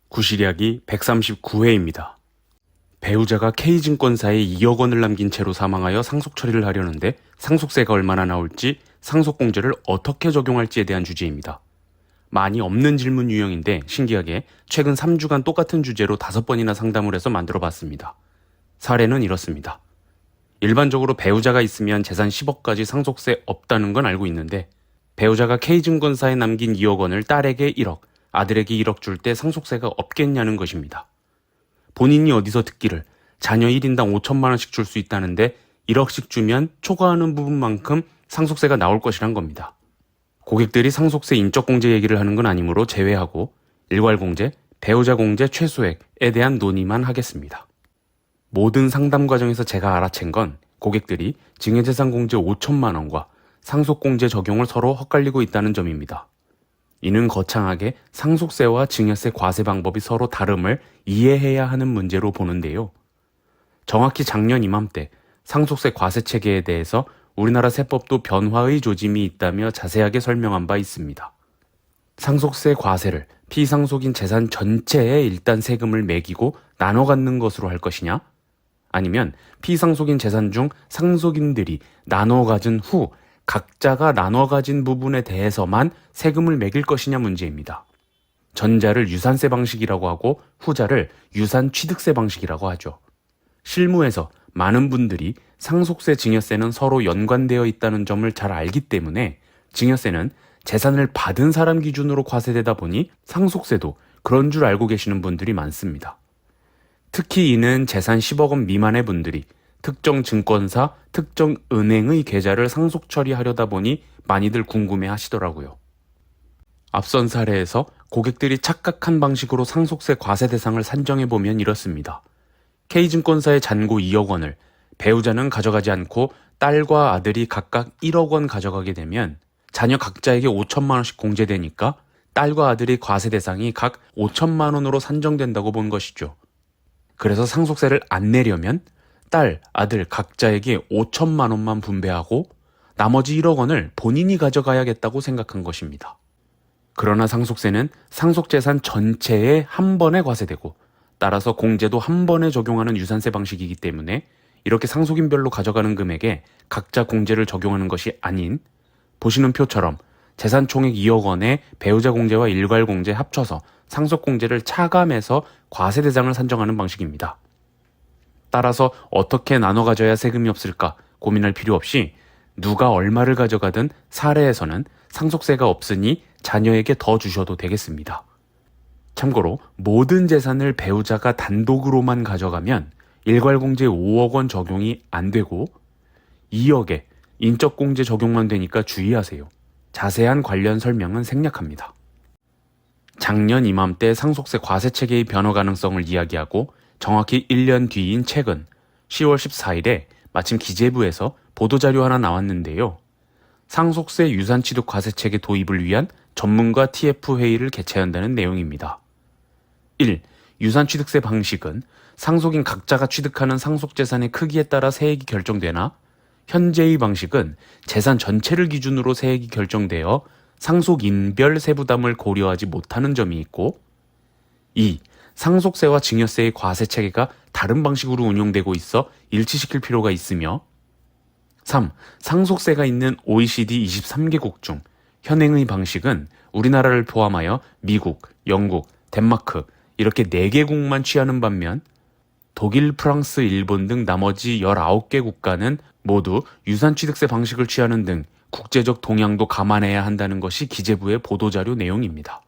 구실이야기 139회입니다. 배우자가 K증권사에 2억 원을 남긴 채로 사망하여 상속 처리를 하려는데 상속세가 얼마나 나올지, 상속공제를 어떻게 적용할지에 대한 주제입니다. 많이 없는 질문 유형인데 신기하게 최근 3주간 똑같은 주제로 5번이나 상담을 해서 만들어 봤습니다. 사례는 이렇습니다. 일반적으로 배우자가 있으면 재산 10억까지 상속세 없다는 건 알고 있는데, 배우자가 K증권사에 남긴 2억 원을 딸에게 1억, 아들에게 1억 줄 때 상속세가 없겠냐는 것입니다. 본인이 어디서 듣기를 자녀 1인당 5천만 원씩 줄 수 있다는데 1억씩 주면 초과하는 부분만큼 상속세가 나올 것이란 겁니다. 고객들이 상속세 인적공제 얘기를 하는 건 아니므로 제외하고 일괄공제, 배우자공제 최소액에 대한 논의만 하겠습니다. 모든 상담 과정에서 제가 알아챈 건 고객들이 증여재산공제 5천만 원과 상속공제 적용을 서로 헛갈리고 있다는 점입니다. 이는 거창하게 상속세와 증여세 과세 방법이 서로 다름을 이해해야 하는 문제로 보는데요. 정확히 작년 이맘때 상속세 과세 체계에 대해서 우리나라 세법도 변화의 조짐이 있다며 자세하게 설명한 바 있습니다. 상속세 과세를 피상속인 재산 전체에 일단 세금을 매기고 나눠 갖는 것으로 할 것이냐? 아니면 피상속인 재산 중 상속인들이 나눠 가진 후 각자가 나눠 가진 부분에 대해서만 세금을 매길 것이냐 문제입니다. 전자를 유산세 방식이라고 하고 후자를 유산취득세 방식이라고 하죠. 실무에서 많은 분들이 상속세, 증여세는 서로 연관되어 있다는 점을 잘 알기 때문에 증여세는 재산을 받은 사람 기준으로 과세되다 보니 상속세도 그런 줄 알고 계시는 분들이 많습니다. 특히 이는 재산 10억 원 미만의 분들이 특정 증권사, 특정 은행의 계좌를 상속 처리하려다 보니 많이들 궁금해 하시더라고요. 앞선 사례에서 고객들이 착각한 방식으로 상속세 과세 대상을 산정해보면 이렇습니다. K증권사의 잔고 2억 원을 배우자는 가져가지 않고 딸과 아들이 각각 1억 원 가져가게 되면 자녀 각자에게 5천만 원씩 공제되니까 딸과 아들의 과세 대상이 각 5천만 원으로 산정된다고 본 것이죠. 그래서 상속세를 안 내려면 딸, 아들 각자에게 5천만 원만 분배하고 나머지 1억 원을 본인이 가져가야겠다고 생각한 것입니다. 그러나 상속세는 상속재산 전체에 한 번에 과세되고 따라서 공제도 한 번에 적용하는 유산세 방식이기 때문에 이렇게 상속인별로 가져가는 금액에 각자 공제를 적용하는 것이 아닌, 보시는 표처럼 재산 총액 2억 원에 배우자 공제와 일괄 공제 합쳐서 상속 공제를 차감해서 과세 대상을 산정하는 방식입니다. 따라서 어떻게 나눠 가져야 세금이 없을까 고민할 필요 없이 누가 얼마를 가져가든 사례에서는 상속세가 없으니 자녀에게 더 주셔도 되겠습니다. 참고로 모든 재산을 배우자가 단독으로만 가져가면 일괄공제 5억 원 적용이 안 되고 2억에 인적공제 적용만 되니까 주의하세요. 자세한 관련 설명은 생략합니다. 작년 이맘때 상속세 과세 체계의 변화 가능성을 이야기하고 정확히 1년 뒤인 최근 10월 14일에 마침 기재부에서 보도자료 하나 나왔는데요. 상속세 유산취득 과세 체계 도입을 위한 전문가 TF 회의를 개최한다는 내용입니다. 1. 유산취득세 방식은 상속인 각자가 취득하는 상속재산의 크기에 따라 세액이 결정되나, 현재의 방식은 재산 전체를 기준으로 세액이 결정되어 상속인별 세부담을 고려하지 못하는 점이 있고, 2. 상속세와 증여세의 과세 체계가 다른 방식으로 운용되고 있어 일치시킬 필요가 있으며, 3. 상속세가 있는 OECD 23개국 중 현행의 방식은 우리나라를 포함하여 미국, 영국, 덴마크 이렇게 4개국만 취하는 반면 독일, 프랑스, 일본 등 나머지 19개 국가는 모두 유산취득세 방식을 취하는 등 국제적 동향도 감안해야 한다는 것이 기재부의 보도자료 내용입니다.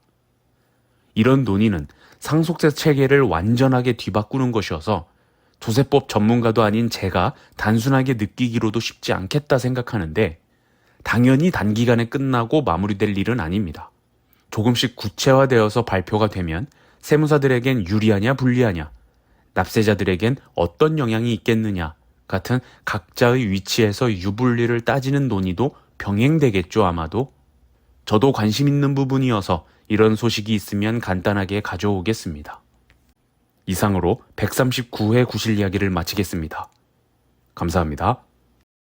이런 논의는 상속세 체계를 완전하게 뒤바꾸는 것이어서 조세법 전문가도 아닌 제가 단순하게 느끼기로도 쉽지 않겠다 생각하는데, 당연히 단기간에 끝나고 마무리될 일은 아닙니다. 조금씩 구체화되어서 발표가 되면 세무사들에겐 유리하냐 불리하냐, 납세자들에겐 어떤 영향이 있겠느냐 같은 각자의 위치에서 유불리를 따지는 논의도 병행되겠죠. 아마도. 저도 관심 있는 부분이어서 이런 소식이 있으면 간단하게 가져오겠습니다. 이상으로 139회 구실 이야기를 마치겠습니다. 감사합니다.